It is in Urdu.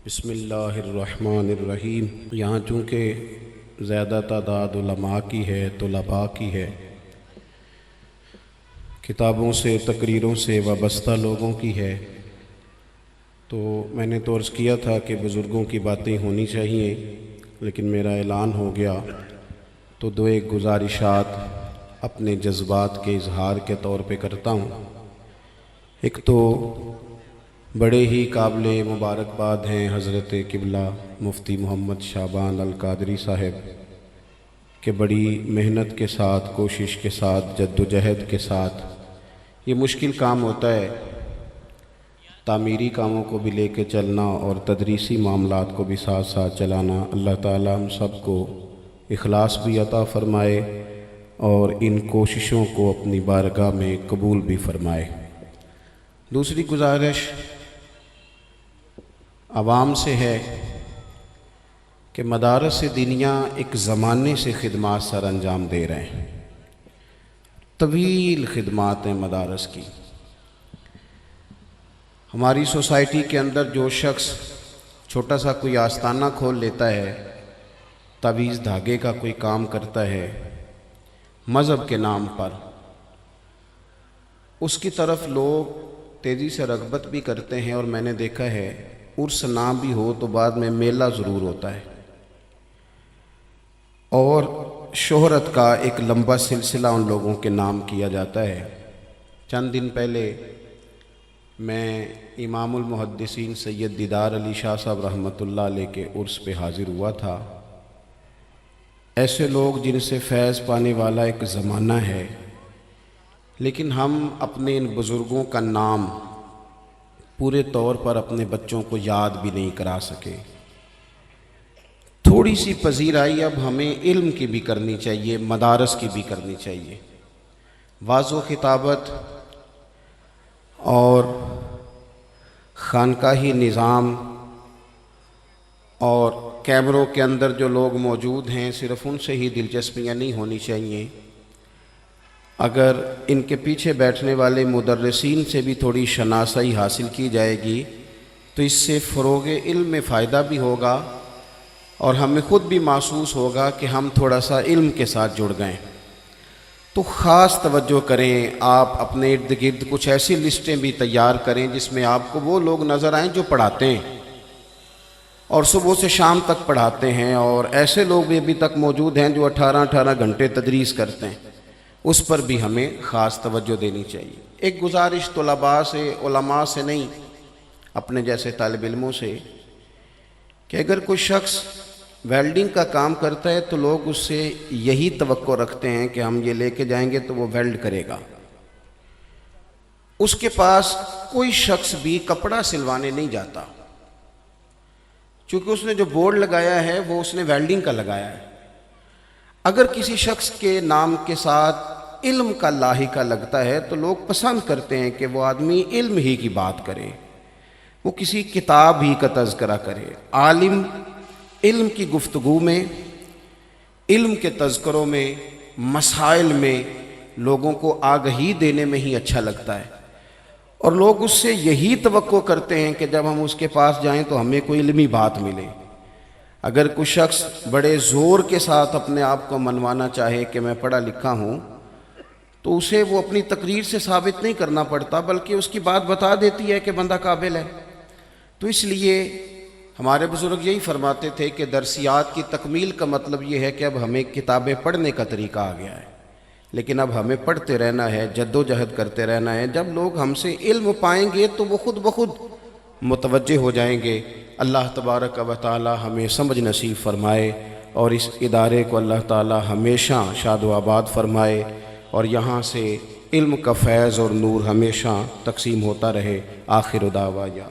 بسم اللہ الرحمن الرحیم۔ یہاں چونکہ زیادہ تعداد علماء کی ہے، طلباء کی ہے، کتابوں سے تقریروں سے وابستہ لوگوں کی ہے، تو میں نے تو عرض کیا تھا کہ بزرگوں کی باتیں ہونی چاہیے، لیکن میرا اعلان ہو گیا تو دو ایک گزارشات اپنے جذبات کے اظہار کے طور پہ کرتا ہوں۔ ایک تو بڑے ہی قابل مبارکباد ہیں حضرت قبلہ مفتی محمد شعبان القادری صاحب کہ بڑی محنت کے ساتھ، کوشش کے ساتھ، جد و جہد کے ساتھ یہ مشکل کام ہوتا ہے، تعمیری کاموں کو بھی لے کے چلنا اور تدریسی معاملات کو بھی ساتھ ساتھ چلانا۔ اللہ تعالی ہم سب کو اخلاص بھی عطا فرمائے اور ان کوششوں کو اپنی بارگاہ میں قبول بھی فرمائے۔ دوسری گزارش عوام سے ہے کہ مدارس دینیہ ایک زمانے سے خدمات سر انجام دے رہے ہیں، طویل خدمات ہیں مدارس کی۔ ہماری سوسائٹی کے اندر جو شخص چھوٹا سا کوئی آستانہ کھول لیتا ہے، تعویذ دھاگے کا کوئی کام کرتا ہے مذہب کے نام پر، اس کی طرف لوگ تیزی سے رغبت بھی کرتے ہیں، اور میں نے دیکھا ہے عرس نہ بھی ہو تو بعد میں میلہ ضرور ہوتا ہے، اور شہرت کا ایک لمبا سلسلہ ان لوگوں کے نام کیا جاتا ہے۔ چند دن پہلے میں امام المحدثین سید دیدار علی شاہ صاحب رحمۃ اللہ علیہ کے عرس پہ حاضر ہوا تھا۔ ایسے لوگ جن سے فیض پانے والا ایک زمانہ ہے، لیکن ہم اپنے ان بزرگوں کا نام پورے طور پر اپنے بچوں کو یاد بھی نہیں کرا سکے۔ تھوڑی سی پذیرائی اب ہمیں علم کی بھی کرنی چاہیے، مدارس کی بھی کرنی چاہیے۔ واعظ و خطابت اور خانقاہی نظام اور کیمروں کے اندر جو لوگ موجود ہیں، صرف ان سے ہی دلچسپیاں نہیں ہونی چاہیے۔ اگر ان کے پیچھے بیٹھنے والے مدرسین سے بھی تھوڑی شناسائی حاصل کی جائے گی تو اس سے فروغ علم میں فائدہ بھی ہوگا، اور ہمیں خود بھی محسوس ہوگا کہ ہم تھوڑا سا علم کے ساتھ جڑ گئے۔ تو خاص توجہ کریں، آپ اپنے ارد گرد کچھ ایسی لسٹیں بھی تیار کریں جس میں آپ کو وہ لوگ نظر آئیں جو پڑھاتے ہیں اور صبح سے شام تک پڑھاتے ہیں، اور ایسے لوگ بھی ابھی تک موجود ہیں جو 18 گھنٹے تدریس کرتے ہیں، اس پر بھی ہمیں خاص توجہ دینی چاہیے۔ ایک گزارش طلباء سے، علماء سے نہیں، اپنے جیسے طالب علموں سے، کہ اگر کوئی شخص ویلڈنگ کا کام کرتا ہے تو لوگ اس سے یہی توقع رکھتے ہیں کہ ہم یہ لے کے جائیں گے تو وہ ویلڈ کرے گا۔ اس کے پاس کوئی شخص بھی کپڑا سلوانے نہیں جاتا، چونکہ اس نے جو بورڈ لگایا ہے وہ اس نے ویلڈنگ کا لگایا ہے۔ اگر کسی شخص کے نام کے ساتھ علم کا لاحقہ لگتا ہے تو لوگ پسند کرتے ہیں کہ وہ آدمی علم ہی کی بات کرے، وہ کسی کتاب ہی کا تذکرہ کرے۔ عالم علم کی گفتگو میں، علم کے تذکروں میں، مسائل میں لوگوں کو آگہی دینے میں ہی اچھا لگتا ہے، اور لوگ اس سے یہی توقع کرتے ہیں کہ جب ہم اس کے پاس جائیں تو ہمیں کوئی علمی بات ملے۔ اگر کوئی شخص بڑے زور کے ساتھ اپنے آپ کو منوانا چاہے کہ میں پڑھا لکھا ہوں، تو اسے وہ اپنی تقریر سے ثابت نہیں کرنا پڑتا، بلکہ اس کی بات بتا دیتی ہے کہ بندہ قابل ہے۔ تو اس لیے ہمارے بزرگ یہی فرماتے تھے کہ درسیات کی تکمیل کا مطلب یہ ہے کہ اب ہمیں کتابیں پڑھنے کا طریقہ آ گیا ہے، لیکن اب ہمیں پڑھتے رہنا ہے، جد و جہد کرتے رہنا ہے۔ جب لوگ ہم سے علم پائیں گے تو وہ خود بخود متوجہ ہو جائیں گے۔ اللہ تبارک و تعالی ہمیں سمجھ نصیب فرمائے، اور اس ادارے کو اللہ تعالی ہمیشہ شاد و آباد فرمائے، اور یہاں سے علم کا فیض اور نور ہمیشہ تقسیم ہوتا رہے۔ آخر دعوانا